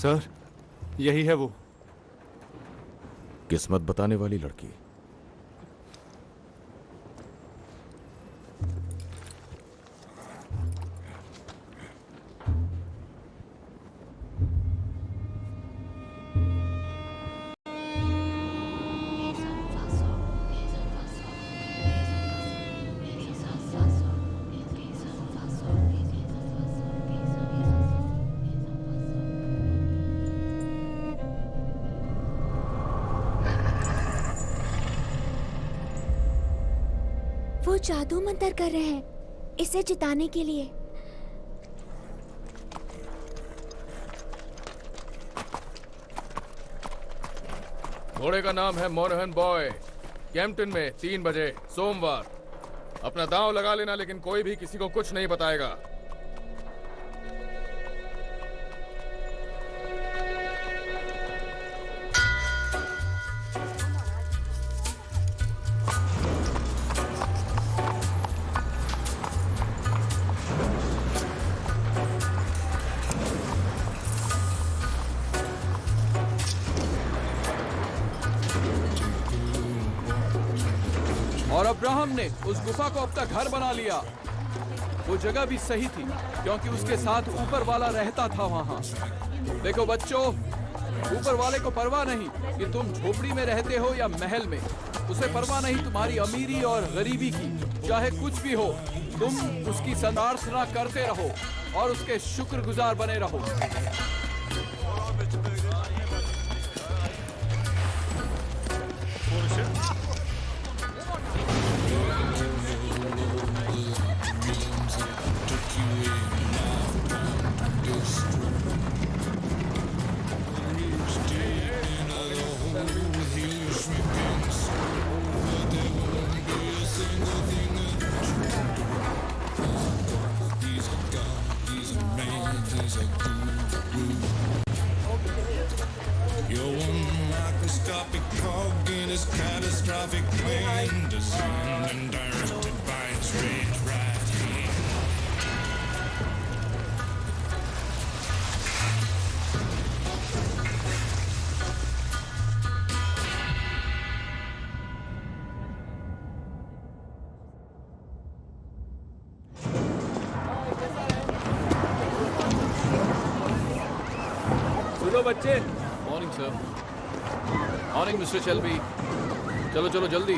Sir, यही है वो। किस्मत बताने वाली लड़की। वो जादू मंतर कर रहे हैं इसे जिताने के लिए। घोड़े का नाम है मोनहन बॉय। कैंपटन में 3 बजे सोमवार। अपना दांव लगा लेना, लेकिन कोई भी किसी को कुछ नहीं बताएगा। और अब्राहम ने उस गुफा को अपना घर बना लिया। वो जगह भी सही थी क्योंकि उसके साथ ऊपर वाला रहता था वहाँ। देखो बच्चों, ऊपर वाले को परवाह नहीं कि तुम झोपड़ी में रहते हो या महल में। उसे परवाह नहीं तुम्हारी अमीरी और गरीबी की। चाहे कुछ भी हो, तुम उसकी संराधना करते रहो और उसके शुक्रगुजार बने रहो। You're one microscopic cog in this catastrophic plane, designed and directed by its red right hand. सुनो बच्चे। Morning sir. Morning mister Shelby. चलो चलो जल्दी।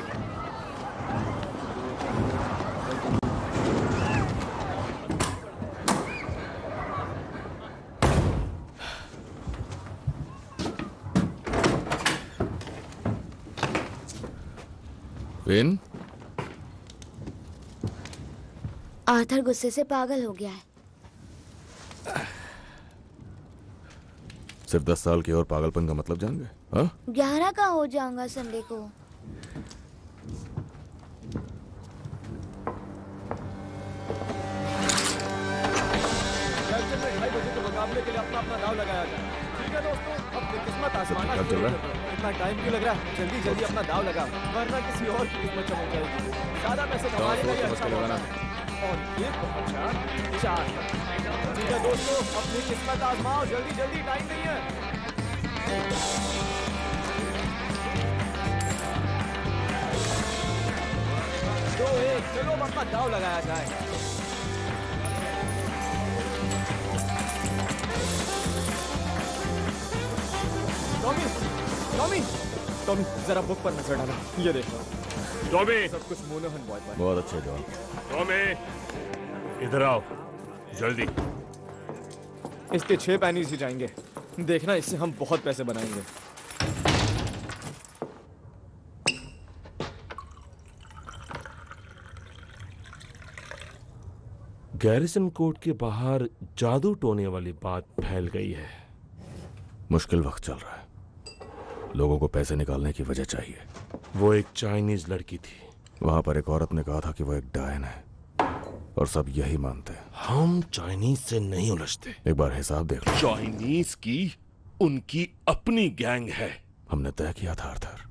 विन, आर्थर गुस्से से पागल हो गया है। सिर्फ 10 साल के और पागलपन का मतलब जान गए? हाँ? 11 का हो जाऊंगा संडे को। मुकाबले के लिए अपना अपना दाव लगाया जाए। ठीक है दोस्तों, अपनी किस्मत आजमाना शुरू करो। इतना टाइम क्यों लग रहा है? जल्दी जल्दी अपना दाव लगा, वरना किसी और की किस्मत चमक जाएगी। ज्यादा पैसे कमाने का ये अच्छा मौका है। और ये पहुंचा 4। ठीक है दोस्तों, अपनी किस्मत आजमाओ, जल्दी जल्दी, टाइम नहीं है। 2-1, चलो अपना दाव लगाया जाए। टॉमी, टॉमी टॉमी जरा बुक पर नजर डालो, ये देखो टॉमी, सब कुछ मोनोहन बॉय पर। बहुत अच्छे जॉन। टॉमी, इधर आओ जल्दी। इसके 6 पैनीज ही जाएंगे, देखना इससे हम बहुत पैसे बनाएंगे। गैरिसन कोर्ट के बाहर जादू टोने वाली बात फैल गई है। मुश्किल वक्त चल रहा है, लोगों को पैसे निकालने की वजह चाहिए। वो एक चाइनीज लड़की थी। वहां पर एक औरत ने कहा था कि वो एक डायन है, और सब यही मानते हैं। हम चाइनीज से नहीं उलझते। एक बार हिसाब देख लो। चाइनीज की उनकी अपनी गैंग है। हमने तय किया था आर्थर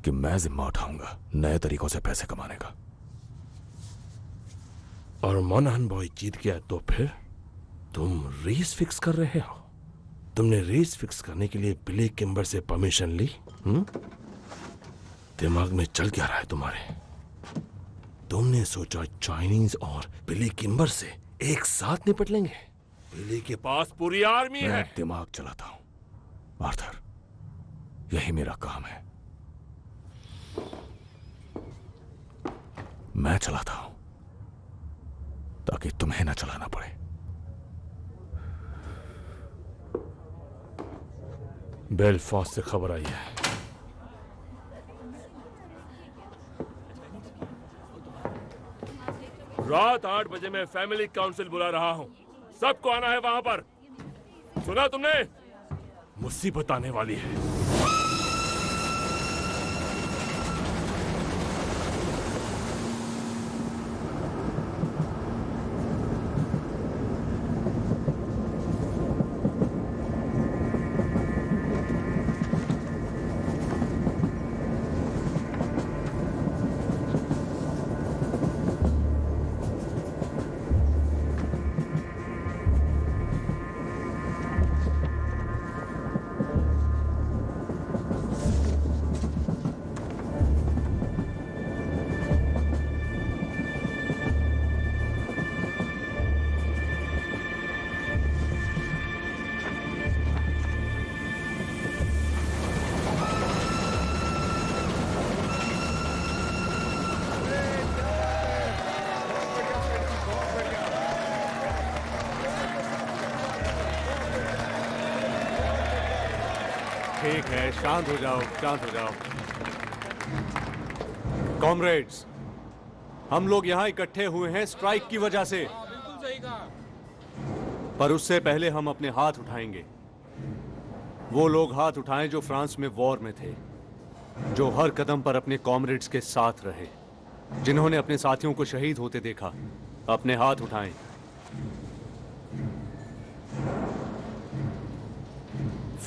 कि मैं जिम्मा उठाऊंगा नए तरीकों से पैसे कमाने का। और मोनाहन बॉय जीत गया तो फिर तुम रेस फिक्स कर रहे हो। तुमने रेस फिक्स करने के लिए बिली किम्बर से परमिशन ली? दिमाग में चल क्या रहा है तुम्हारे? तुमने सोचा चाइनीज और बिली किम्बर से एक साथ निपट लेंगे? बिली के पास पूरी आर्मी है। मैं दिमाग चलाता हूं आर्थर, यही मेरा काम है। मैं चलाता हूं ताकि तुम्हें ना चलाना पड़े। बेलफास्ट से खबर आई है। रात 8 बजे मैं फैमिली काउंसिल बुला रहा हूं, सबको आना है वहां पर। सुना तुमने? मुसीबत आने वाली है। ठीक है, शांत हो जाओ, शांत हो जाओ। कॉमरेड्स, हम लोग यहाँ इकट्ठे हुए हैं स्ट्राइक की वजह से। पर उससे पहले हम अपने हाथ उठाएंगे। वो लोग हाथ उठाएं जो फ्रांस में वॉर में थे, जो हर कदम पर अपने कॉमरेड्स के साथ रहे, जिन्होंने अपने साथियों को शहीद होते देखा। अपने हाथ उठाएं।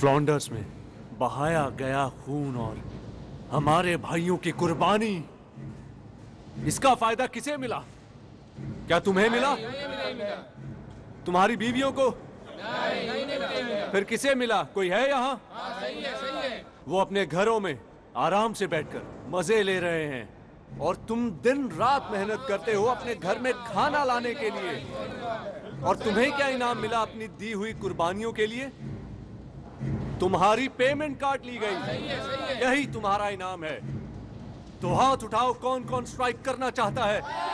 फ्लॉन्डर्स में बहाया गया खून और हमारे भाइयों की कुर्बानी, इसका फायदा किसे मिला? क्या तुम्हें मिला? तुम्हारी बीवियों को? फिर किसे मिला? कोई है यहाँ? वो अपने घरों में आराम से बैठकर मजे ले रहे हैं, और तुम दिन रात मेहनत करते हो अपने घर में खाना लाने के लिए। और तुम्हें क्या इनाम मिला अपनी दी हुई कुर्बानियों के लिए? तुम्हारी पेमेंट काट ली गई, यही तुम्हारा इनाम है। तो हाथ उठाओ, कौन कौन स्ट्राइक करना चाहता है?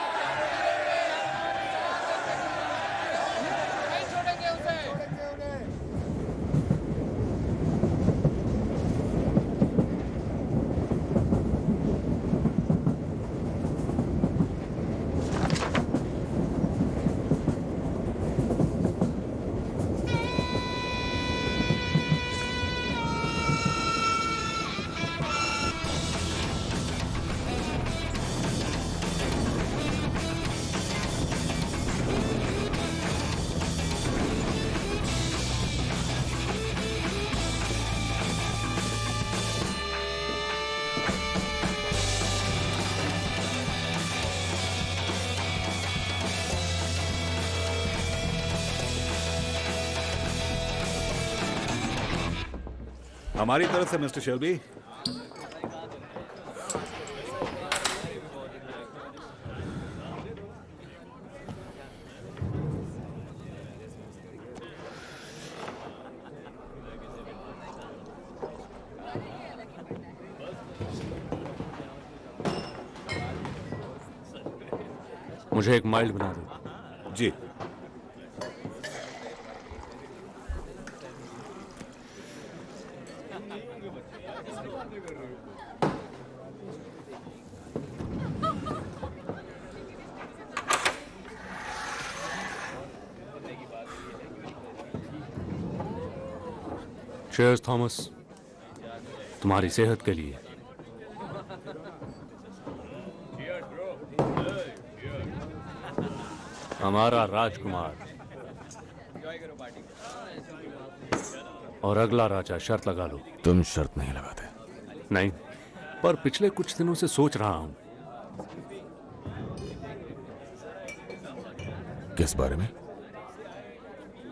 हमारी तरफ से मिस्टर शेल्बी। मुझे एक माइल्ड बना दो। जी। चीयर्स थॉमस, तुम्हारी सेहत के लिए। हमारा राजकुमार और अगला राजा। शर्त लगा लो। तुम शर्त नहीं लगाते। नहीं, पर पिछले कुछ दिनों से सोच रहा हूं। किस बारे में?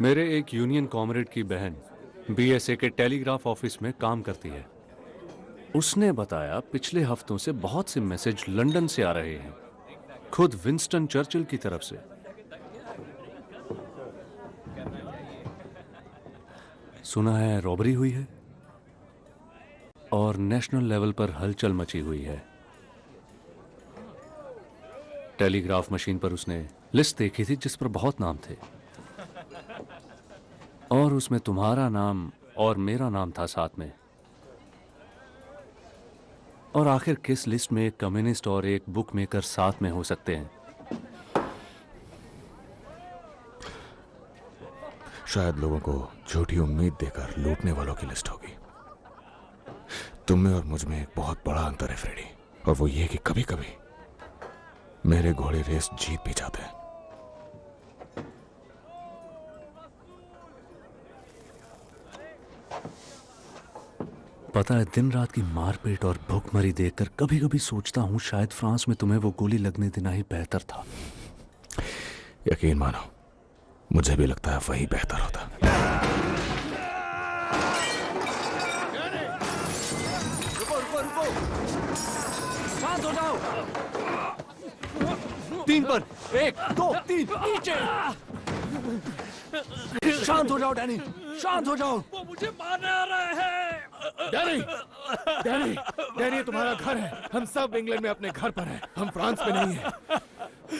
मेरे एक यूनियन कॉमरेड की बहन बीएसए के टेलीग्राफ ऑफिस में काम करती है। उसने बताया पिछले हफ्तों से बहुत से मैसेज लंदन से आ रहे हैं, खुद विंस्टन चर्चिल की तरफ से। सुना है रॉबरी हुई है और नेशनल लेवल पर हलचल मची हुई है। टेलीग्राफ मशीन पर उसने लिस्ट देखी थी जिस पर बहुत नाम थे और उसमें तुम्हारा नाम और मेरा नाम था साथ में। और आखिर किस लिस्ट में एक कम्युनिस्ट और एक बुक मेकर साथ में हो सकते हैं? शायद लोगों को झूठी उम्मीद देकर लूटने वालों की लिस्ट होगी। तुम में और मुझ में एक बहुत बड़ा अंतर है फ्रेडी, और वो ये कि कभी कभी मेरे घोड़े रेस जीत भी जाते हैं। पता है, दिन रात की मारपीट और भूखमरी देखकर कभी कभी सोचता हूं शायद फ्रांस में तुम्हें वो गोली लगने देना ही बेहतर था। यकीन मानो, मुझे भी लगता है वही बेहतर होता। रुको रुको रुको, शांत हो जाओ। 3 पर 1 2 3 नीचे। शांत हो जाओ डैनी, शांत हो जाओ। वो मुझे मारने आ रहे हैं। डैनी, डैनी, डैनी, तुम्हारा घर है। हम सब इंग्लैंड में अपने घर पर हैं। हम फ्रांस में नहीं हैं।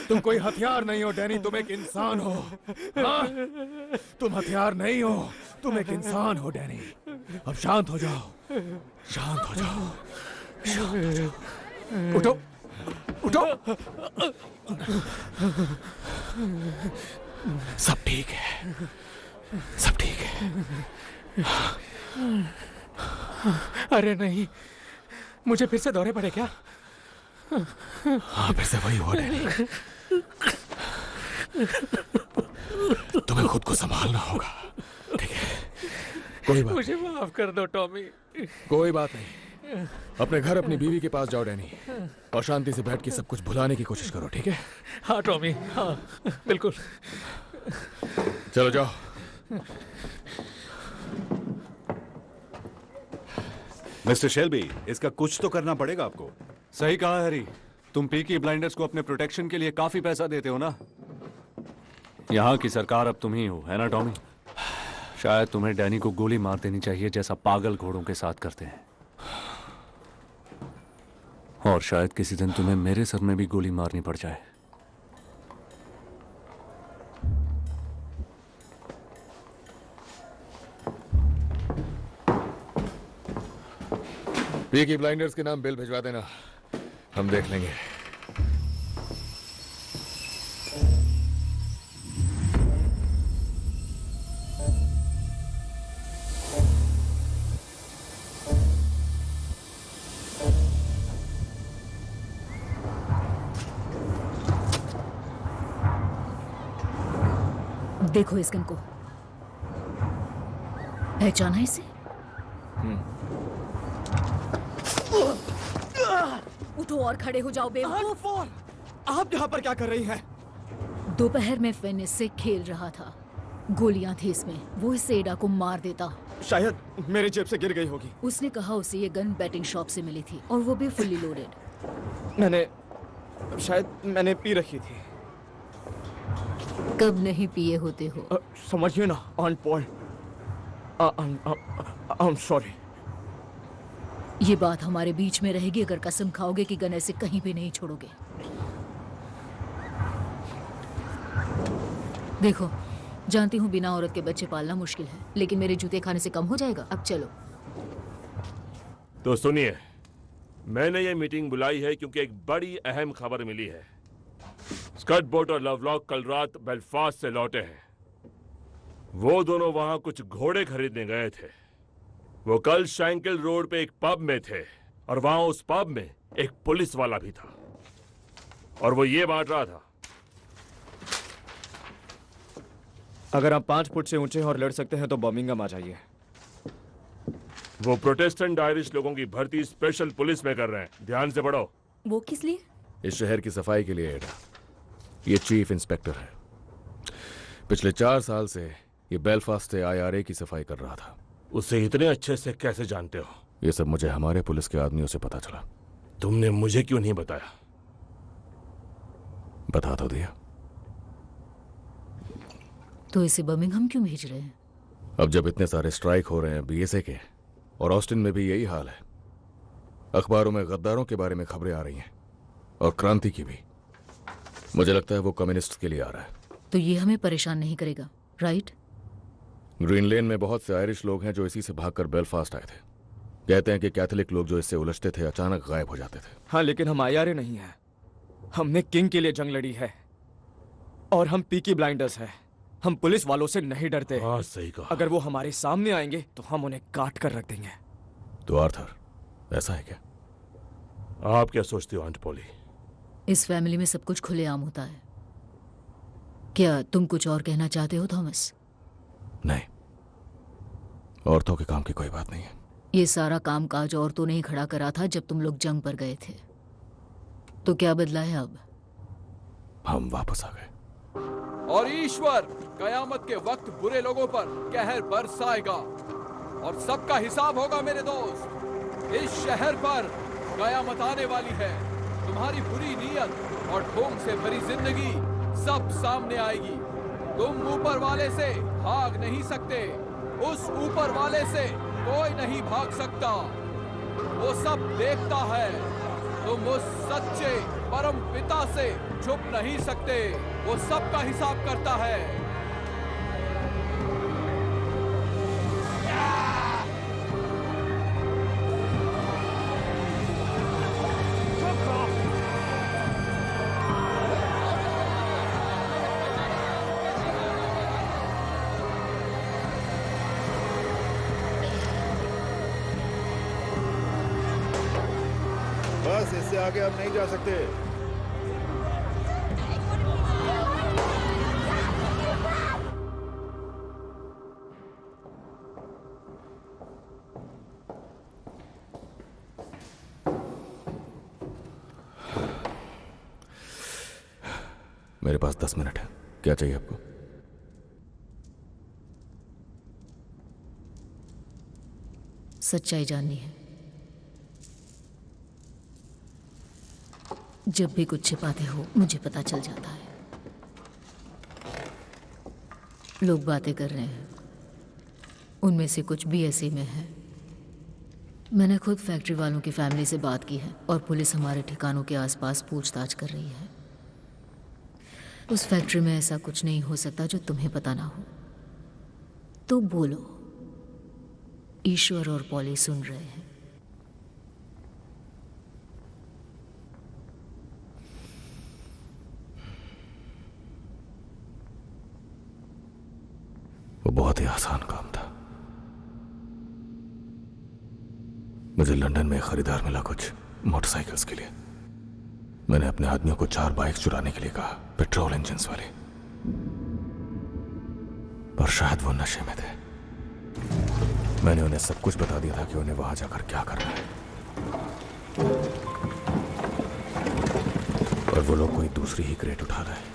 तुम कोई हथियार नहीं हो डैनी, तुम एक इंसान हो। हाँ? तुम हथियार नहीं हो, तुम एक इंसान हो डैनी। अब शांत हो जाओ, शांत हो जाओ, शांत हो जाओ। उठो, उठो। सब ठीक है, सब ठीक है। अरे नहीं, मुझे फिर से दौरे पड़े क्या? हाँ, फिर से वही हुआ डैनी। तुम्हें खुद को संभालना होगा, ठीक है? कोई बात, मुझे माफ कर दो टॉमी। कोई बात नहीं, अपने घर अपनी बीवी के पास जाओ डैनी, और शांति से बैठ के सब कुछ भुलाने की कोशिश करो, ठीक है? हाँ टॉमी, हाँ बिल्कुल। चलो जाओ। मिस्टर शेल्बी, इसका कुछ तो करना पड़ेगा आपको। सही कहा हैरी, तुम पीकी ब्लाइंडर्स को अपने प्रोटेक्शन के लिए काफी पैसा देते हो ना। यहाँ की सरकार अब तुम ही हो, है ना टॉमी? शायद तुम्हें डैनी को गोली मार देनी चाहिए जैसा पागल घोड़ों के साथ करते हैं। और शायद किसी दिन तुम्हें मेरे सर में भी गोली मारनी पड़ जाए। पीकी ब्लाइंडर्स के नाम बिल भिजवा देना, हम देख लेंगे। देखो इस गन को, पहचाना इसे? उठो और खड़े हो जाओ बेवकूफ। आप यहाँ पर क्या कर रही हैं? दोपहर में फिन इससे खेल रहा था, गोलियां थी इसमें, वो इस एडा को मार देता। शायद मेरी जेब से गिर गई होगी। उसने कहा उसे ये गन बैटिंग शॉप से मिली थी और वो भी फुल्ली लोडेड। मैंने पी रखी थी। कब नहीं पिए होते हो? समझिए ना on Paul, I am sorry. ये बात हमारे बीच में रहेगी अगर कसम खाओगे कि गन ऐसे कहीं भी नहीं छोड़ोगे। देखो, जानती हूँ बिना औरत के बच्चे पालना मुश्किल है, लेकिन मेरे जूते खाने से कम हो जाएगा। अब चलो। तो सुनिए, मैंने ये मीटिंग बुलाई है क्योंकि एक बड़ी अहम खबर मिली है। स्कट बोट और लवलॉक कल रात बेलफास्ट से लौटे हैं। वो दोनों वहां कुछ घोड़े खरीदने गए थे। वो कल शैंकल रोड पे एक पब में थे और वहां उस पब में एक पुलिस वाला भी था और वो ये बांट रहा था। अगर आप 5 फुट से ऊंचे हैं और लड़ सकते हैं तो बर्मिंघम आ जाइए। वो प्रोटेस्टेंट आयरिश लोगों की भर्ती स्पेशल पुलिस में कर रहे हैं। ध्यान से पढ़ो। वो किस लिए? इस शहर की सफाई के लिए एडा। ये चीफ इंस्पेक्टर है। पिछले 4 साल से ये बेलफास्ट से IRA की सफाई कर रहा था। उसे इतने अच्छे से कैसे जानते हो? ये सब मुझे हमारे पुलिस के आदमियों से पता चला। तुमने मुझे क्यों नहीं बताया? बता तो दिया। तो इसे बर्मिंघम क्यों भेज रहे हैं? अब जब इतने सारे स्ट्राइक हो रहे हैं BSA के, और ऑस्टिन में भी यही हाल है, अखबारों में गद्दारों के बारे में खबरें आ रही हैं और क्रांति की भी। मुझे लगता है वो कम्युनिस्ट के लिए आ रहा है। तो ये हमें परेशान नहीं करेगा, राइट? ग्रीन लेन में बहुत से आयरिश लोग हैं जो इसी से भागकर बेलफास्ट आए थे। कहते हैं कि कैथोलिक लोग जो इससे उलझते थे अचानक गायब हो जाते थे। हाँ, लेकिन हम IRA नहीं हैं। हमने किंग के लिए जंग लड़ी है और हम पीकी ब्लाइंडर्स हैं। हम पुलिस वालों से नहीं डरते। हाँ, सही कहा। अगर वो हमारे सामने आएंगे तो हम उन्हें काट कर रख देंगे। तो आर्थर, ऐसा है क्या? आप क्या सोचती हो आंट पॉली? इस फैमिली में सब कुछ खुलेआम होता है। क्या तुम कुछ और कहना चाहते हो थॉमस? नहीं, औरतों के काम की कोई बात नहीं है। ये सारा काम काज औरतों ने ही खड़ा करा था जब तुम लोग जंग पर गए थे। तो क्या बदला है अब? हम वापस आ गए। और ईश्वर कयामत के वक्त बुरे लोगों पर कहर बरसाएगा और सबका हिसाब होगा मेरे दोस्त। इस शहर पर कयामत आने वाली है। तुम्हारी बुरी नीयत और ढोंग से भरी जिंदगी सब सामने आएगी। तुम ऊपर वाले से भाग नहीं सकते। उस ऊपर वाले से कोई नहीं भाग सकता। वो सब देखता है। तुम उस सच्चे परम पिता से छुप नहीं सकते। वो सबका हिसाब करता है। बस इससे आगे अब नहीं जा सकते। मेरे पास 10 मिनट है। क्या चाहिए आपको? सच्चाई जाननी है। जब भी कुछ छिपाते हो मुझे पता चल जाता है। लोग बातें कर रहे हैं, उनमें से कुछ BSA में है। मैंने खुद फैक्ट्री वालों की फैमिली से बात की है और पुलिस हमारे ठिकानों के आसपास पूछताछ कर रही है। उस फैक्ट्री में ऐसा कुछ नहीं हो सकता जो तुम्हें पता ना हो। तो बोलो, ईश्वर और पॉली सुन रहे हैं। वो बहुत ही आसान काम था। मुझे लंदन में खरीदार मिला कुछ मोटरसाइकिल्स के लिए। मैंने अपने आदमियों को 4 बाइक्स चुराने के लिए कहा, पेट्रोल इंजन्स वाली। पर शायद वो नशे में थे। मैंने उन्हें सब कुछ बता दिया था कि उन्हें वहां जाकर क्या करना है। और वो लोग कोई दूसरी ही क्रेट उठा रहे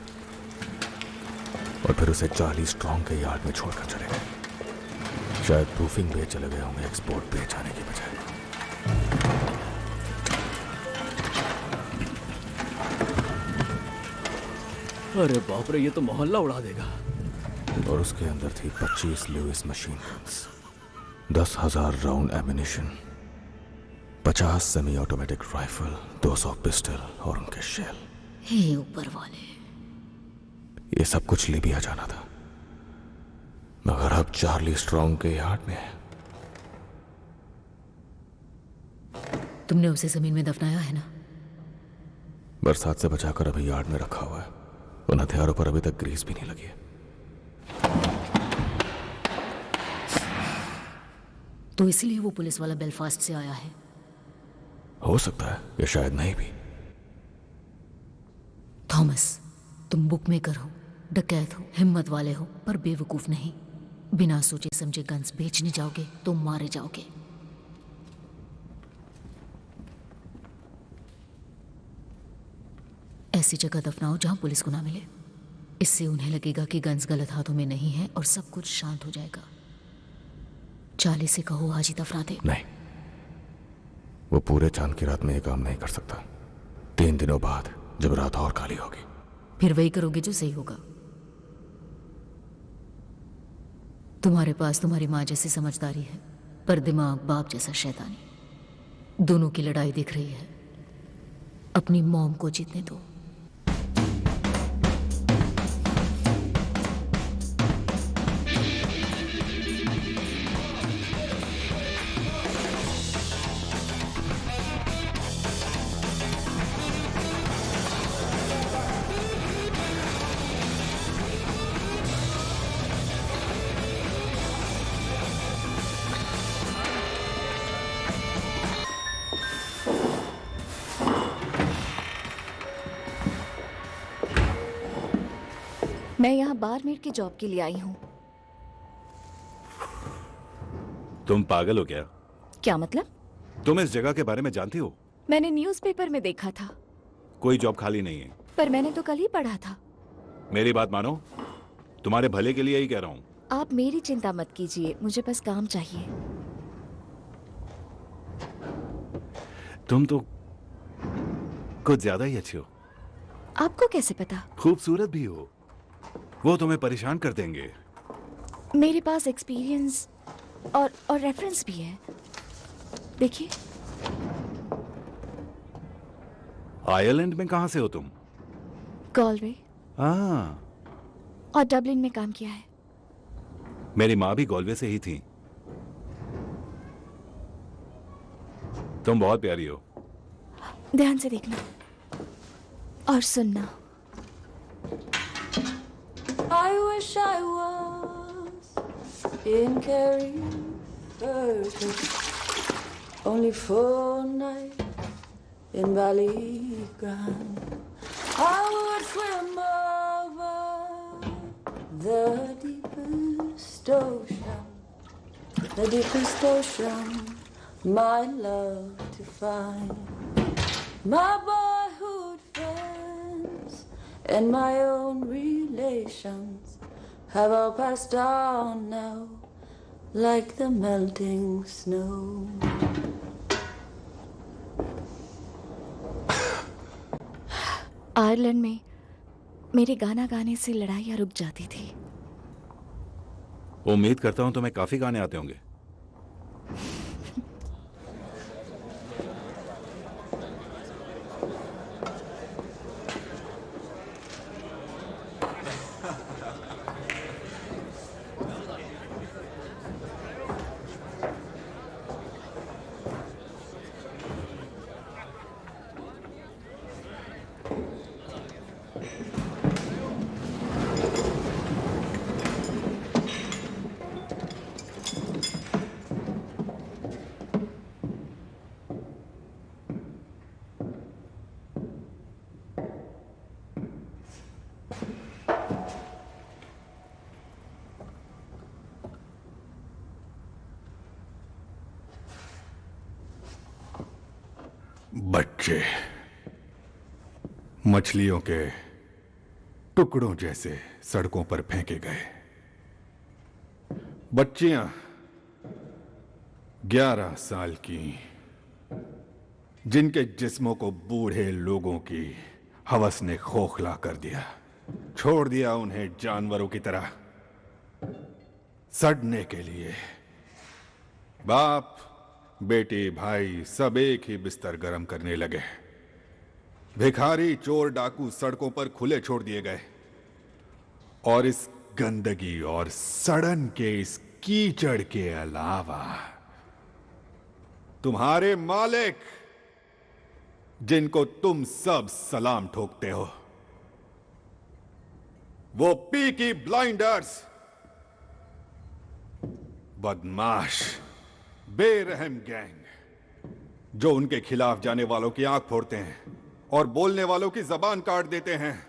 और फिर उसे 40 स्ट्रॉन्ग के यार्ड में छोड़कर चले गए। शायद प्रूफिंग पे चले गए होंगे, एक्सपोर्ट पे जाने की बजाय। अरे बाप रे, ये तो मोहल्ला उड़ा देगा। और उसके अंदर थी 25 Lewis machine guns, 10,000 round ammunition, 50 semi automatic rifle, 200 pistol और उनके शेल। हे ऊपर वाले, ये सब कुछ लीबिया जाना था, मगर अब चार्ली स्ट्रॉन्ग के यार्ड में है। तुमने उसे जमीन में दफनाया है ना? बरसात से बचाकर अभी यार्ड में रखा हुआ है। उन हथियारों पर अभी तक ग्रीस भी नहीं लगी है। तो इसलिए वो पुलिस वाला बेलफास्ट से आया है। हो सकता है, या शायद नहीं भी। थॉमस, तुम बुकमेकर हो, डकैत हो, हिम्मत वाले हो, पर बेवकूफ नहीं। बिना सोचे समझे गन्स बेचने जाओगे तो मारे जाओगे। ऐसी जगह दफनाओ जहां पुलिस को ना मिले। इससे उन्हें लगेगा कि गन्स गलत हाथों में नहीं है और सब कुछ शांत हो जाएगा। चार्ली से कहो आज ही दफना दे। नहीं, वो पूरे चांद की रात में ये काम नहीं कर सकता। 3 दिनों बाद जब रात और काली होगी, फिर वही करोगे जो सही होगा। तुम्हारे पास तुम्हारी माँ जैसी समझदारी है, पर दिमाग बाप जैसा शैतानी। दोनों की लड़ाई दिख रही है। अपनी मॉम को जीतने दो। मैं यहाँ बारमेड की जॉब के लिए आई हूँ। तुम पागल हो क्या? क्या मतलब? तुम इस जगह के बारे में जानती हो? मैंने न्यूज़पेपर में देखा था। कोई जॉब खाली नहीं है। पर मैंने तो कल ही पढ़ा था। मेरी बात मानो, तुम्हारे भले के लिए ही कह रहा हूँ। आप मेरी चिंता मत कीजिए, मुझे बस काम चाहिए। तुम तो कुछ ज्यादा ही अच्छी हो। आपको कैसे पता? खूबसूरत भी हो। वो तुम्हें परेशान कर देंगे। मेरे पास एक्सपीरियंस और रेफरेंस भी है। देखिए। आयरलैंड में कहां से हो तुम? गॉलवे। हाँ, और डबलिन में काम किया है। मेरी माँ भी गॉलवे से ही थी। तुम बहुत प्यारी हो। ध्यान से देखना और सुनना। I wish I was in Carrie only for a night in Valley Grand. I would swim over the deepest ocean, my love to find. My boyhood friends and my own relations have all passed on now, like the melting snow. Ireland में मेरे गाना गाने से लड़ाइयाँ रुक जाती थी। उम्मीद करता हूं तुम्हें काफी गाने आते होंगे। बच्चे मछलियों के टुकड़ों जैसे सड़कों पर फेंके गए। बच्चियां 11 साल की, जिनके जिस्मों को बूढ़े लोगों की हवस ने खोखला कर दिया। छोड़ दिया उन्हें जानवरों की तरह सड़ने के लिए। बाप बेटी भाई सब एक ही बिस्तर गर्म करने लगे। भिखारी चोर डाकू सड़कों पर खुले छोड़ दिए गए। और इस गंदगी और सड़न के इस कीचड़ के अलावा तुम्हारे मालिक, जिनको तुम सब सलाम ठोकते हो, वो पीकी ब्लाइंडर्स, बदमाश बेरहम गैंग जो उनके खिलाफ जाने वालों की आंख फोड़ते हैं और बोलने वालों की जबान काट देते हैं।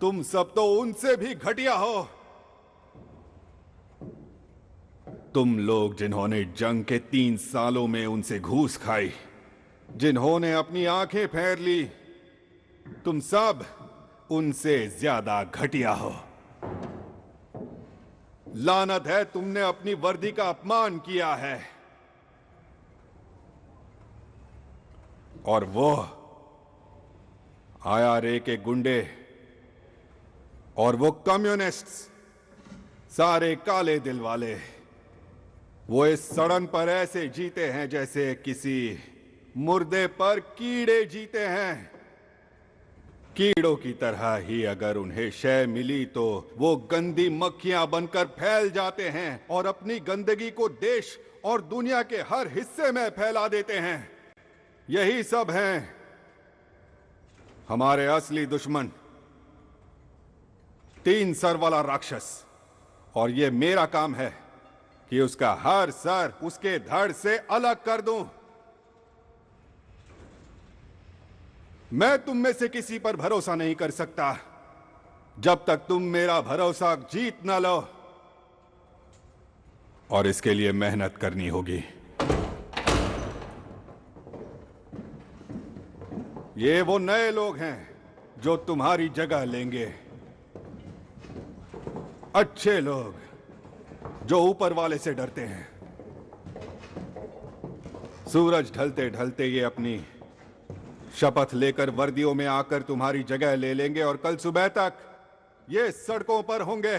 तुम सब तो उनसे भी घटिया हो। तुम लोग जिन्होंने जंग के 3 सालों में उनसे घूस खाई, जिन्होंने अपनी आंखें फेर ली, तुम सब उनसे ज्यादा घटिया हो। लानत है, तुमने अपनी वर्दी का अपमान किया है। और वो IRA के गुंडे और वो कम्युनिस्ट्स, सारे काले दिल वाले, वो इस सड़न पर ऐसे जीते हैं जैसे किसी मुर्दे पर कीड़े जीते हैं। कीड़ों की तरह ही अगर उन्हें शय मिली तो वो गंदी मक्खियां बनकर फैल जाते हैं और अपनी गंदगी को देश और दुनिया के हर हिस्से में फैला देते हैं। यही सब हैं हमारे असली दुश्मन, 3 सर वाला राक्षस। और ये मेरा काम है कि उसका हर सर उसके धड़ से अलग कर दूं। मैं तुम में से किसी पर भरोसा नहीं कर सकता जब तक तुम मेरा भरोसा जीत न लो, और इसके लिए मेहनत करनी होगी। ये वो नए लोग हैं जो तुम्हारी जगह लेंगे, अच्छे लोग जो ऊपर वाले से डरते हैं। सूरज ढलते ढलते ये अपनी शपथ लेकर वर्दियों में आकर तुम्हारी जगह ले लेंगे और कल सुबह तक ये सड़कों पर होंगे।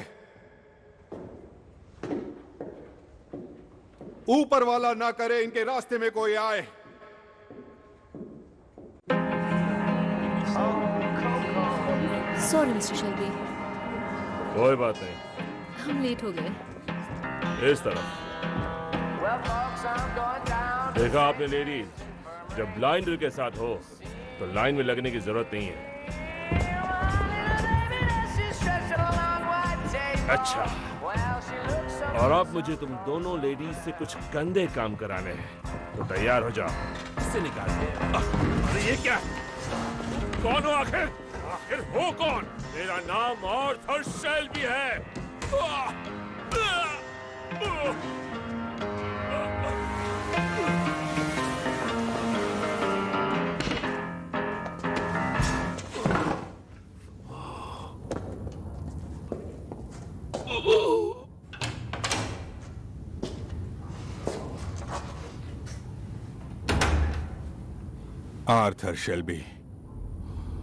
ऊपर वाला ना करे इनके रास्ते में कोई आए। सॉरी मिस्टर शेल्बी, कोई बात नहीं, हम लेट हो गए। इस तरफ देखा आपने लेडीज, जब ब्लाइंडर के साथ हो तो लाइन में लगने की जरूरत नहीं है। अच्छा, और अब मुझे तुम दोनों लेडीज से कुछ गंदे काम कराने हैं, तो तैयार हो जाओ। इससे निकाल दे। अरे ये क्या? कौन हो आखिर? आखिर हो कौन? मेरा नाम आर्थर शेल्बी है। आर्थर शेल्बी,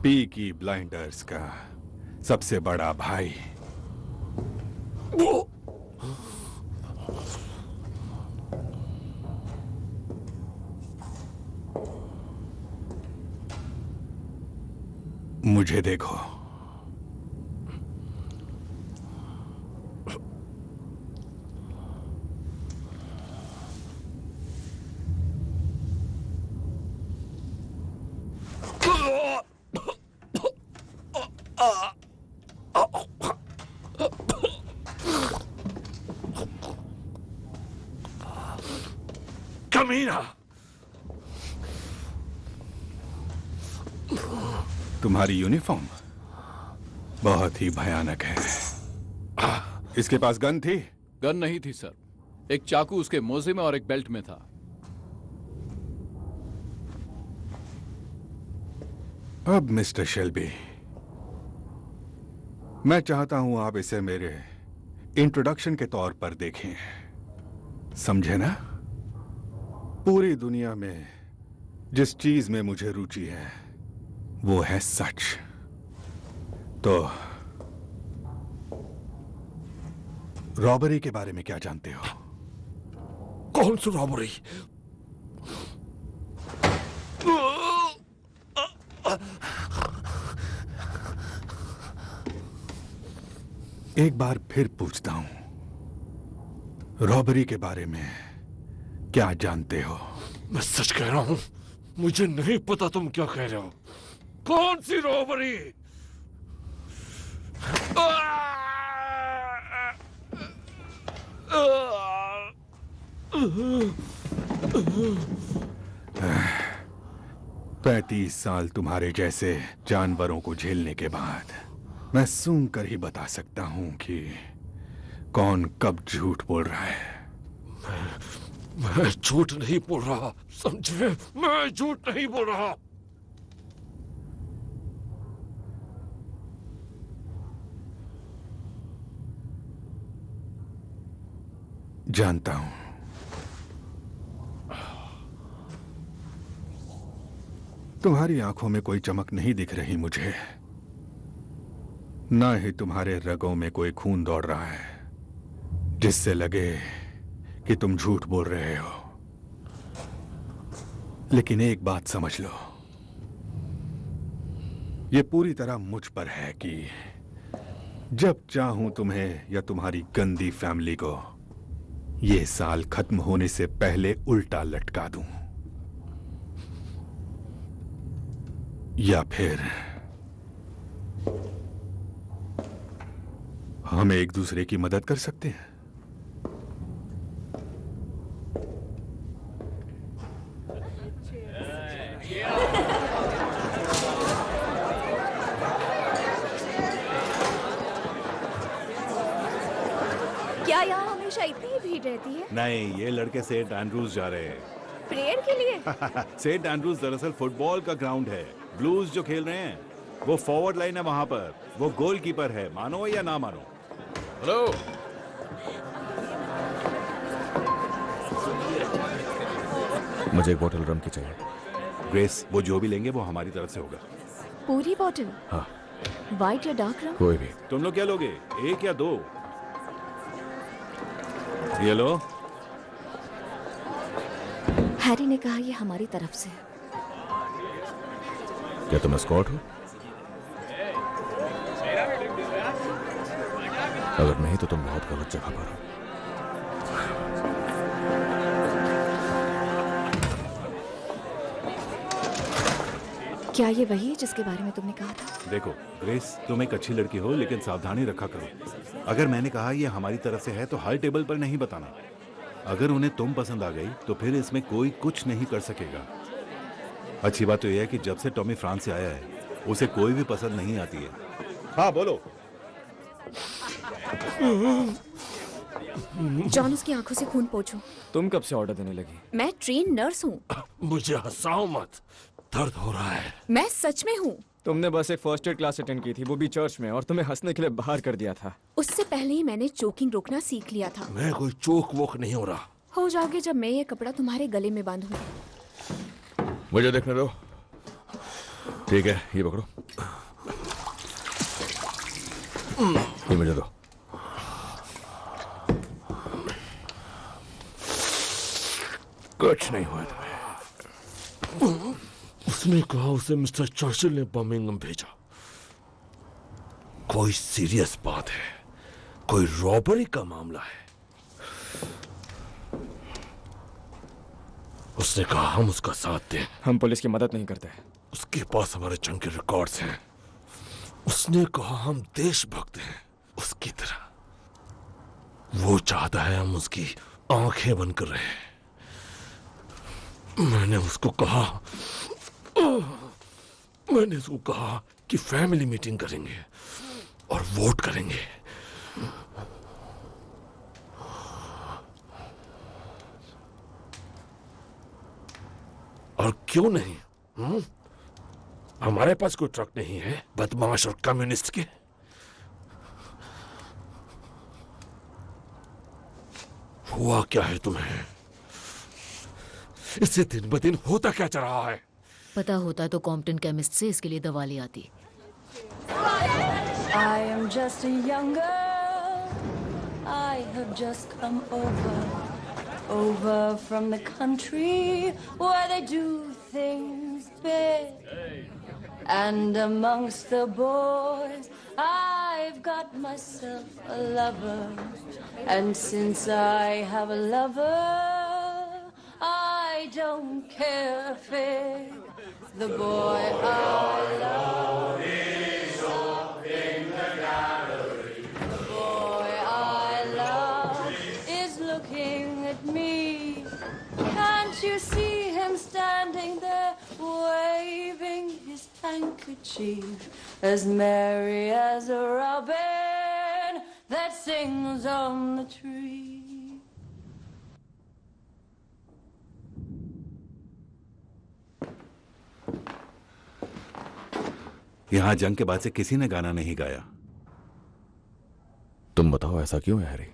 पीकी ब्लाइंडर्स का सबसे बड़ा भाई। मुझे देखो, कमीना, तुम्हारी यूनिफॉर्म बहुत ही भयानक है। इसके पास गन थी? गन नहीं थी सर, एक चाकू उसके मोजे में और एक बेल्ट में था। अब मिस्टर शेल्बी, मैं चाहता हूं आप इसे मेरे इंट्रोडक्शन के तौर पर देखें, समझे ना? पूरी दुनिया में जिस चीज में मुझे रुचि है वो है सच। तो रॉबरी के बारे में क्या जानते हो? कौन सी रॉबरी? एक बार फिर पूछता हूं, रॉबरी के बारे में क्या जानते हो? मैं सच कह रहा हूं, मुझे नहीं पता तुम क्या कह रहे हो। कौन सी रॉबरी? पैंतीस साल तुम्हारे जैसे जानवरों को झेलने के बाद मैं सूंघ कर ही बता सकता हूं कि कौन कब झूठ बोल रहा है। मैं झूठ नहीं बोल रहा, समझे? मैं झूठ नहीं बोल रहा। जानता हूं। तुम्हारी आंखों में कोई चमक नहीं दिख रही मुझे, ना ही तुम्हारे रगों में कोई खून दौड़ रहा है जिससे लगे कि तुम झूठ बोल रहे हो। लेकिन एक बात समझ लो, यह पूरी तरह मुझ पर है कि जब चाहूं तुम्हें या तुम्हारी गंदी फैमिली को ये साल खत्म होने से पहले उल्टा लटका दूं, या फिर हम एक दूसरे की मदद कर सकते हैं। क्या यहाँ हमेशा इतनी ही भीड़ रहती है? नहीं, ये लड़के सेंट एंड्रूज जा रहे हैं। प्रेयर के लिए? सेंट एंड्रूज दरअसल फुटबॉल का ग्राउंड है। ब्लूज जो खेल रहे हैं वो फॉरवर्ड लाइन है, वहां पर वो गोलकीपर है, मानो या ना मानो। हेलो, मुझे एक बोतल रम की चाहिए। ग्रेस, वो जो भी लेंगे वो हमारी तरफ से होगा। पूरी बोतल? हाँ। व्हाइट या डार्क रम? कोई भी। तुम लोग क्या लोगे, एक या दो? ये लो। हैरी ने कहा ये हमारी तरफ से है। क्या तुम एस्कॉर्ट हो? अगर नहीं तो तुम बहुत गलत जगह पर हो। क्या ये वही है जिसके बारे में तुमने कहा था? देखो ग्रेस, तुम एक अच्छी लड़की हो लेकिन सावधानी रखा करो। अगर मैंने कहा ये हमारी तरफ से है तो हर टेबल पर नहीं बताना। अगर उन्हें तुम पसंद आ गई तो फिर इसमें कोई कुछ नहीं कर सकेगा। अच्छी बात तो यह है कि जब से टॉमी फ्रांस से आया है उसे कोई भी पसंद नहीं आती है। हाँ बोलो। जॉन, उसकी आंखों से खून पोंछो। तुम कब से ऑर्डर देने लगी? मैं ट्रेन नर्स हूँ। मुझे हंसाओ मत, दर्द हो रहा है। मैं सच में हूँ। तुमने बस एक फर्स्ट एड क्लास अटेंड की थी, वो भी चर्च में, और तुम्हें हंसने के लिए बाहर कर दिया था। उससे पहले ही मैंने चोकिंग रोकना सीख लिया था। मैं कोई चोक वोक नहीं हो रहा। हो जाओगे जब मैं ये कपड़ा तुम्हारे गले में बांधूंगी। मुझे देखने दो। ठीक है, ये पकड़ो। ये मुझे दो। कुछ नहीं हुआ तुम्हें। उसने कहा उसे मिस्टर चर्चिल ने बर्मिंघम भेजा। कोई सीरियस बात है, कोई रॉबरी का मामला है। उसने कहा हम उसका साथ दें। हम पुलिस की मदद नहीं करते। उसके पास हमारे जंग के रिकॉर्ड्स हैं। उसने कहा हम देशभक्त हैं उसकी तरह। वो चाहता है हम उसकी आंखें बंद कर रहे हैं। मैंने उसको कहा कि फैमिली मीटिंग करेंगे और वोट करेंगे। और क्यों नहीं? हमारे पास कोई ट्रक नहीं है बदमाश और कम्युनिस्ट के। हुआ क्या है तुम्हें? इससे दिन ब दिन होता क्या जा रहा है? पता होता तो कॉम्पटन केमिस्ट से इसके लिए दवा ले आती। I am just a young girl. I have just come over from the country where they do things big. And amongst the boys, I've got myself a lover, and since I have a lover, I don't care a fig. The boy I love is up in the gallery. The boy I love is looking at me. Can't you see him standing there, waving his handkerchief, as merry as a robin that sings on the tree? यहाँ जंग के बाद से किसी ने गाना नहीं गाया। तुम बताओ ऐसा क्यों है हैरी?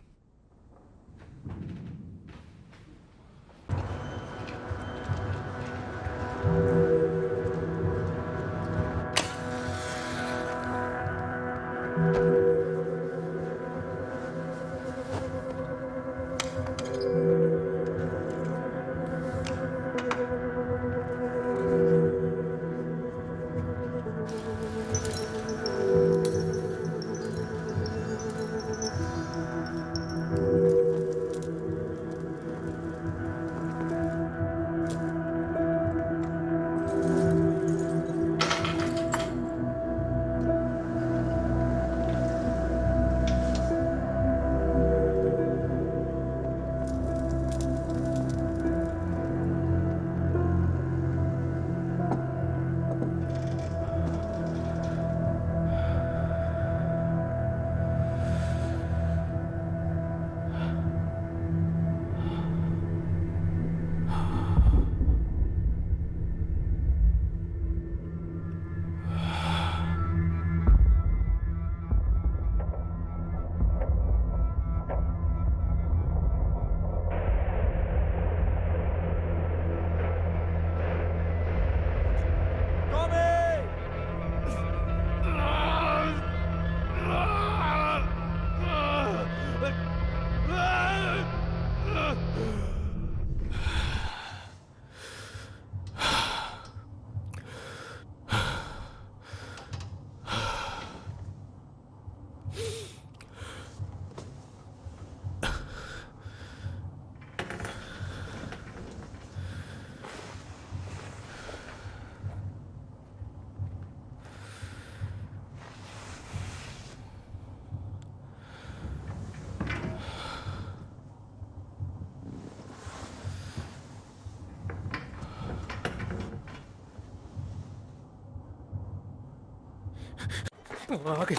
आगे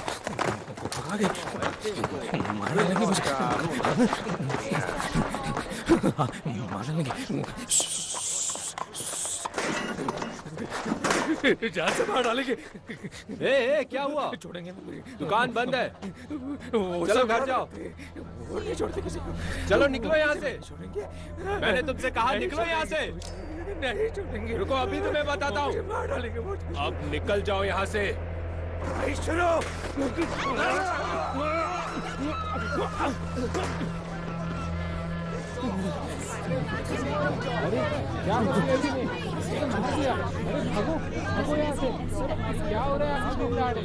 आगे मारने लगे मुझे, मारने लगे। जान से मार डालेंगे। क्या हुआ? छोड़ेंगे? दुकान बंद है। चलो घर जाओ। वो नहीं छोड़ते किसी को। चलो निकलो यहाँ से। छोड़ेंगे? मैंने तुमसे कहा निकलो यहाँ से। नहीं छोड़ेंगे। रुको अभी तुम्हें बताता हूँ। मार डालेंगे वो। अब निकल जाओ यहाँ से। शुरू। क्या हो रहा है?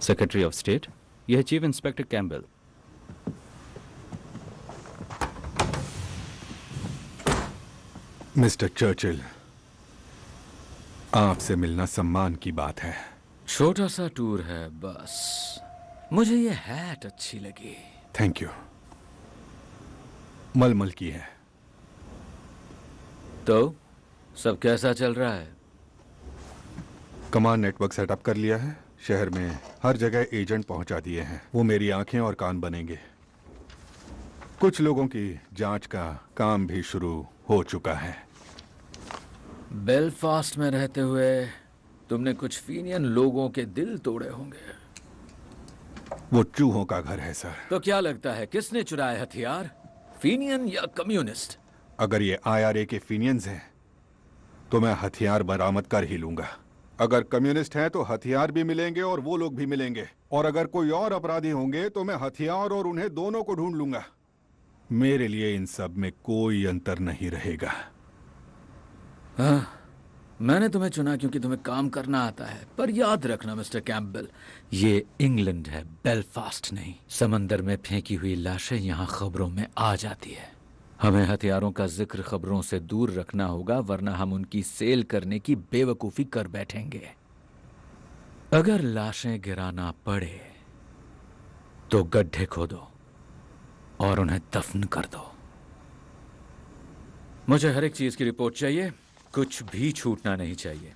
सेक्रेटरी ऑफ स्टेट, यह chief inspector Campbell. Mister Churchill, आपसे मिलना सम्मान की बात है। छोटा सा टूर है बस। मुझे ये हैट अच्छी लगी। Thank you. मलमल की है। तो सब कैसा चल रहा है? कमांड नेटवर्क सेटअप कर लिया है। शहर में हर जगह एजेंट पहुंचा दिए हैं। वो मेरी आंखें और कान बनेंगे। कुछ लोगों की जांच का काम भी शुरू हो चुका है। बेलफास्ट में रहते हुए तुमने कुछ फीनियन लोगों के दिल तोड़े होंगे। वो चूहों का घर है सर। तो क्या लगता है किसने चुराए हथियार, फीनियन या कम्युनिस्ट? अगर ये IRA के फीनियंस हैं तो मैं हथियार बरामद कर ही लूंगा। अगर कम्युनिस्ट हैं तो हथियार भी मिलेंगे और वो लोग भी मिलेंगे, और अगर कोई और अपराधी होंगे तो मैं हथियार और उन्हें दोनों को ढूंढ लूंगा। मेरे लिए इन सब में कोई अंतर नहीं रहेगा। हाँ, मैंने तुम्हें चुना क्योंकि तुम्हें काम करना आता है, पर याद रखना मिस्टर कैम्पबेल, ये इंग्लैंड है, बेलफास्ट नहीं। समंदर में फेंकी हुई लाशें यहाँ खबरों में आ जाती है। हमें हथियारों का जिक्र खबरों से दूर रखना होगा, वरना हम उनकी सेल करने की बेवकूफी कर बैठेंगे। अगर लाशें गिराना पड़े तो गड्ढे खोदो और उन्हें दफन कर दो। मुझे हर एक चीज की रिपोर्ट चाहिए, कुछ भी छूटना नहीं चाहिए।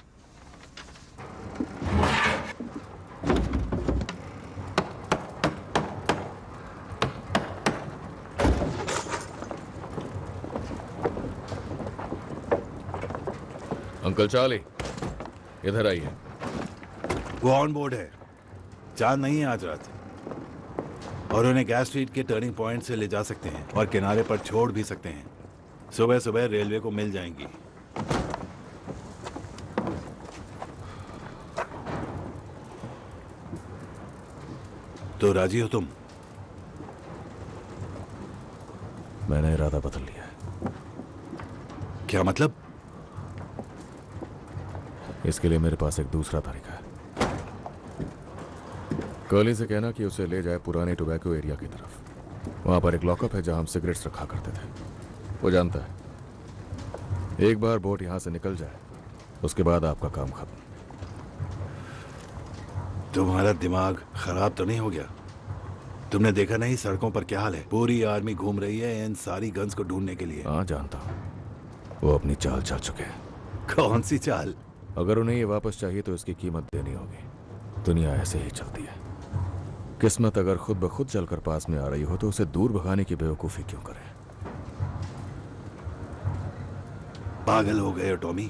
अंकल चार्ली, इधर आइए। वो ऑन बोर्ड है, चांद नहीं है आज रात, और उन्हें गैस स्ट्रीट के टर्निंग पॉइंट से ले जा सकते हैं और किनारे पर छोड़ भी सकते हैं। सुबह सुबह रेलवे को मिल जाएंगी। तो राजी हो तुम? मैंने इरादा बदल लिया है। क्या मतलब? इसके लिए मेरे पास एक दूसरा तरीका है। कर्ली से कहना कि उसे ले जाए पुराने टोबैको एरिया की तरफ। वहां पर एक लॉकअप है जहां हम सिगरेट्स रखा करते थे। वो जानता है, एक बार बोट यहां से निकल जाए उसके बाद आपका काम खत्म। तुम्हारा दिमाग खराब तो नहीं हो गया? तुमने देखा नहीं सड़कों पर क्या हाल है? पूरी आर्मी घूम रही है इन सारी गन्स को ढूंढने के लिए। हाँ जानता हूं, वो अपनी चाल चल चुके हैं। कौन सी चाल? अगर उन्हें ये वापस चाहिए तो इसकी कीमत देनी होगी। दुनिया ऐसे ही चलती है। किस्मत अगर खुद ब खुद चलकर पास में आ रही हो तो उसे दूर भगाने की बेवकूफी क्यों करें? पागल हो गए हो टॉमी?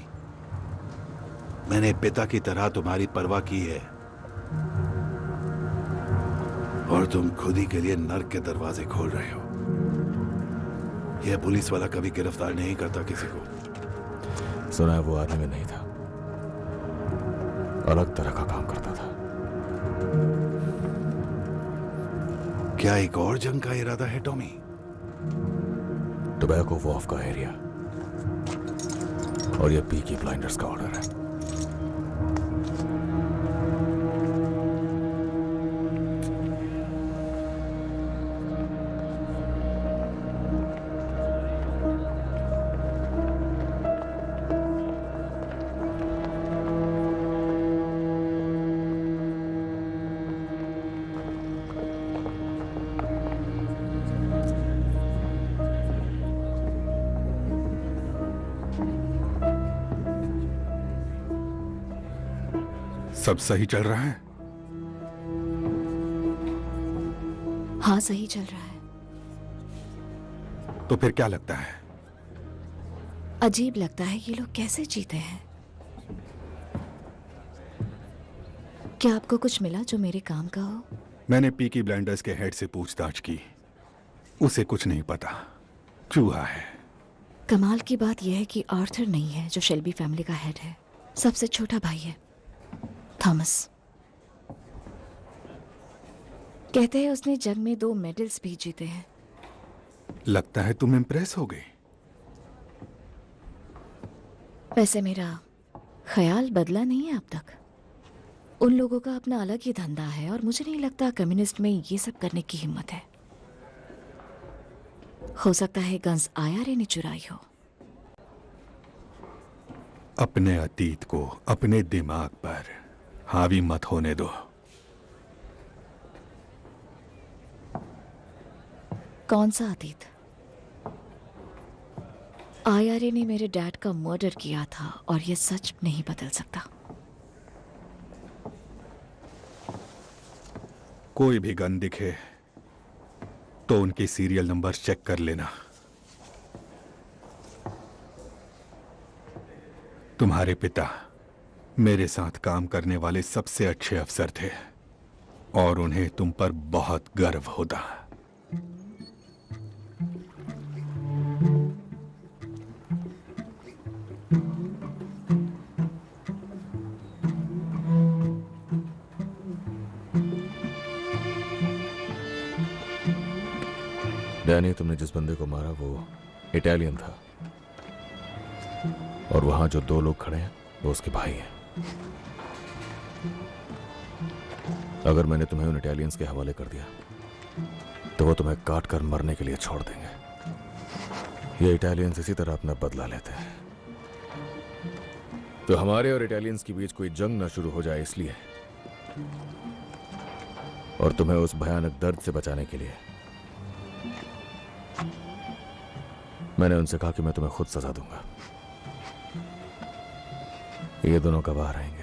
मैंने पिता की तरह तुम्हारी परवाह की है, और तुम खुद ही के लिए नर्क के दरवाजे खोल रहे हो। यह पुलिस वाला कभी गिरफ्तार नहीं करता किसी को। सुना है वो आर्मी में नहीं था, अलग तरह का काम करता था। क्या एक और जंग का इरादा है टॉमी? टोबैको वॉफ का एरिया, और ये पीकी ब्लाइंडर्स का ऑर्डर है। सब सही चल रहा है? हाँ, सही चल रहा है। तो फिर क्या लगता है? अजीब लगता है ये लोग कैसे जीते हैं। क्या आपको कुछ मिला जो मेरे काम का हो? मैंने पीकी ब्लाइंडर्स के हेड से पूछताछ की, उसे कुछ नहीं पता, चूहा है। कमाल की बात यह है कि आर्थर नहीं है जो शेल्बी फैमिली का हेड है, सबसे छोटा भाई है थॉमस। कहते हैं उसने जंग में 2 मेडल्स भी जीते हैं। लगता है तुम इम्प्रेस हो गई। वैसे मेरा ख्याल बदला नहीं है अब तक। उन लोगों का अपना अलग ही धंधा है और मुझे नहीं लगता कम्युनिस्ट में ये सब करने की हिम्मत है। हो सकता है गन्स आईआरए ने चुराई हो। अपने अतीत को अपने दिमाग पर हावी मत होने दो। कौन सा अतीत? आईआरए ने मेरे डैड का मर्डर किया था और ये सच नहीं बदल सकता। कोई भी गन दिखे तो उनके सीरियल नंबर चेक कर लेना। तुम्हारे पिता मेरे साथ काम करने वाले सबसे अच्छे अफसर थे और उन्हें तुम पर बहुत गर्व होता। डैनी, तुमने जिस बंदे को मारा वो इटालियन था, और वहां जो 2 लोग खड़े हैं वो उसके भाई हैं। अगर मैंने तुम्हें उन इटालियंस के हवाले कर दिया तो वो तुम्हें काट कर मरने के लिए छोड़ देंगे। ये इटालियंस इसी तरह अपना बदला लेते हैं। तो हमारे और इटालियंस के बीच कोई जंग ना शुरू हो जाए इसलिए, और तुम्हें उस भयानक दर्द से बचाने के लिए मैंने उनसे कहा कि मैं तुम्हें खुद सजा दूंगा। ये दोनों गवाह रहेंगे।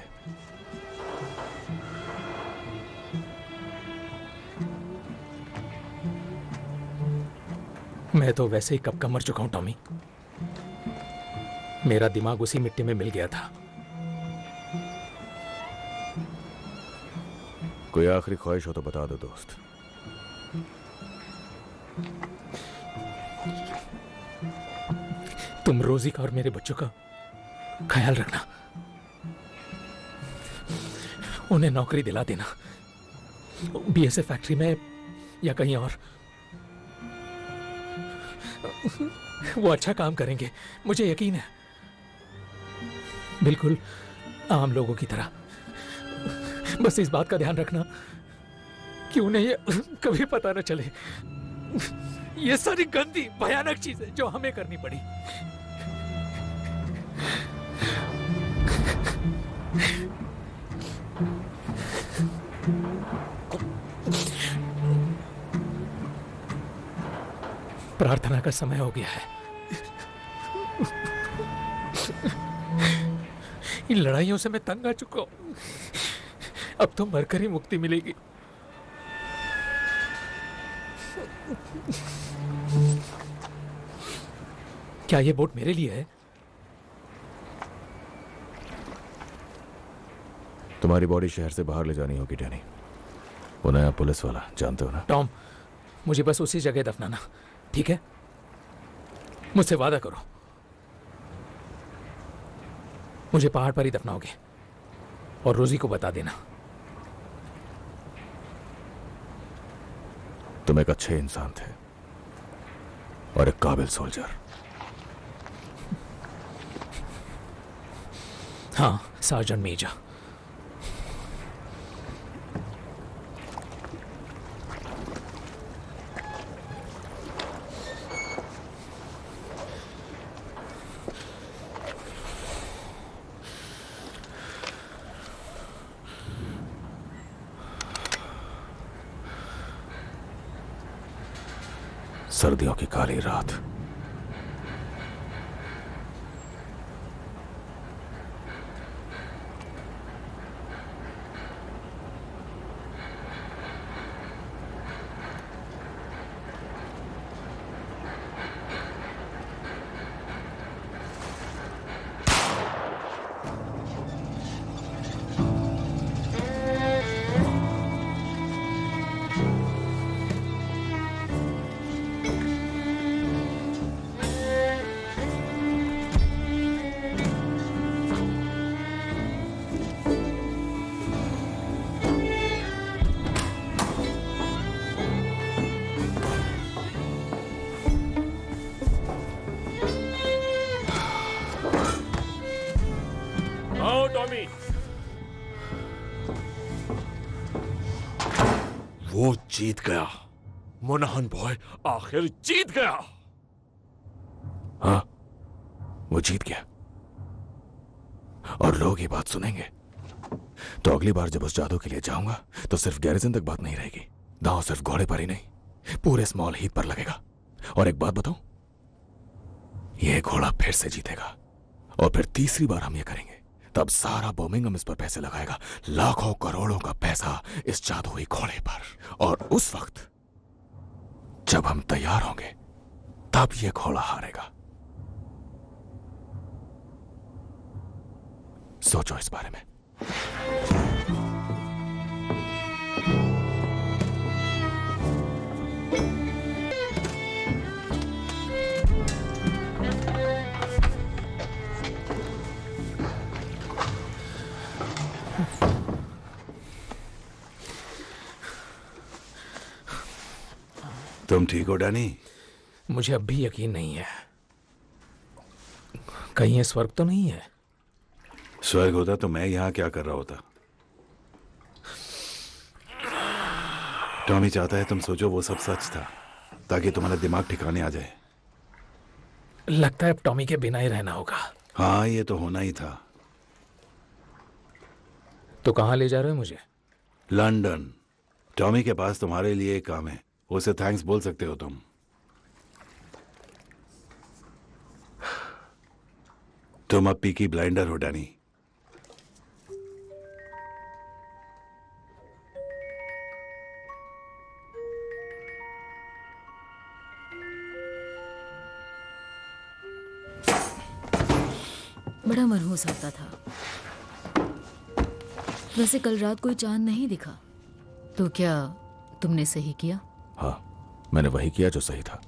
मैं तो वैसे ही कब का मर चुका हूं टॉमी। मेरा दिमाग उसी मिट्टी में मिल गया था। कोई आखिरी ख्वाहिश हो तो बता दो दोस्त। तुम रोजी का और मेरे बच्चों का ख्याल रखना, उन्हें नौकरी दिला देना, बीएसए फैक्ट्री में या कहीं और। वो अच्छा काम करेंगे, मुझे यकीन है, बिल्कुल आम लोगों की तरह। बस इस बात का ध्यान रखना कि उन्हें ये कभी पता न चले ये सारी गंदी भयानक चीजें जो हमें करनी पड़ी। प्रार्थना का समय हो गया है। इन लड़ाइयों से मैं तंग आ चुका हूं। अब तो मरकर ही मुक्ति मिलेगी। क्या ये बोट मेरे लिए है? तुम्हारी बॉडी शहर से बाहर ले जानी होगी डैनी। वो नया पुलिस वाला, जानते हो ना? टॉम, मुझे बस उसी जगह दफनाना, ठीक है? मुझसे वादा करो, मुझे पहाड़ पर ही दफनाओगे, और रोजी को बता देना। तुम एक अच्छे इंसान थे और एक काबिल सोल्जर। हाँ, सार्जेंट मेजर। सर्दियों की काली रात। वो जीत गया। मोनाहन बॉय आखिर जीत गया। हाँ, वो जीत गया, और लोग ये बात सुनेंगे तो अगली बार जब उस जादू के लिए जाऊंगा तो सिर्फ गैरिजन तक बात नहीं रहेगी। दांव सिर्फ घोड़े पर ही नहीं, पूरे स्मॉल हीथ पर लगेगा। और एक बात बताऊं, ये घोड़ा फिर से जीतेगा, और फिर तीसरी बार हम ये करेंगे, तब सारा बर्मिंघम इस पर पैसे लगाएगा, लाखों करोड़ों का पैसा इस जादुई घोड़े पर। और उस वक्त जब हम तैयार होंगे तब ये घोड़ा हारेगा। सोचो इस बारे में। तुम ठीक हो डैनी? मुझे अब भी यकीन नहीं है। कहीं ये स्वर्ग तो नहीं है? स्वर्ग होता तो मैं यहाँ क्या कर रहा होता? टॉमी चाहता है तुम सोचो वो सब सच था, ताकि तुम्हारा दिमाग ठिकाने आ जाए। लगता है अब टॉमी के बिना ही रहना होगा। हाँ, ये तो होना ही था। तो कहाँ ले जा रहे हो मुझे? लंदन। टॉमी के पास तुम्हारे लिए एक काम है, उसे थैंक्स बोल सकते हो तुम। तुम अब पीकी ब्लाइंडर हो डैनी। बड़ा मनहूस होता था। वैसे कल रात कोई चांद नहीं दिखा, तो क्या तुमने सही किया? हाँ, मैंने वही किया जो सही था।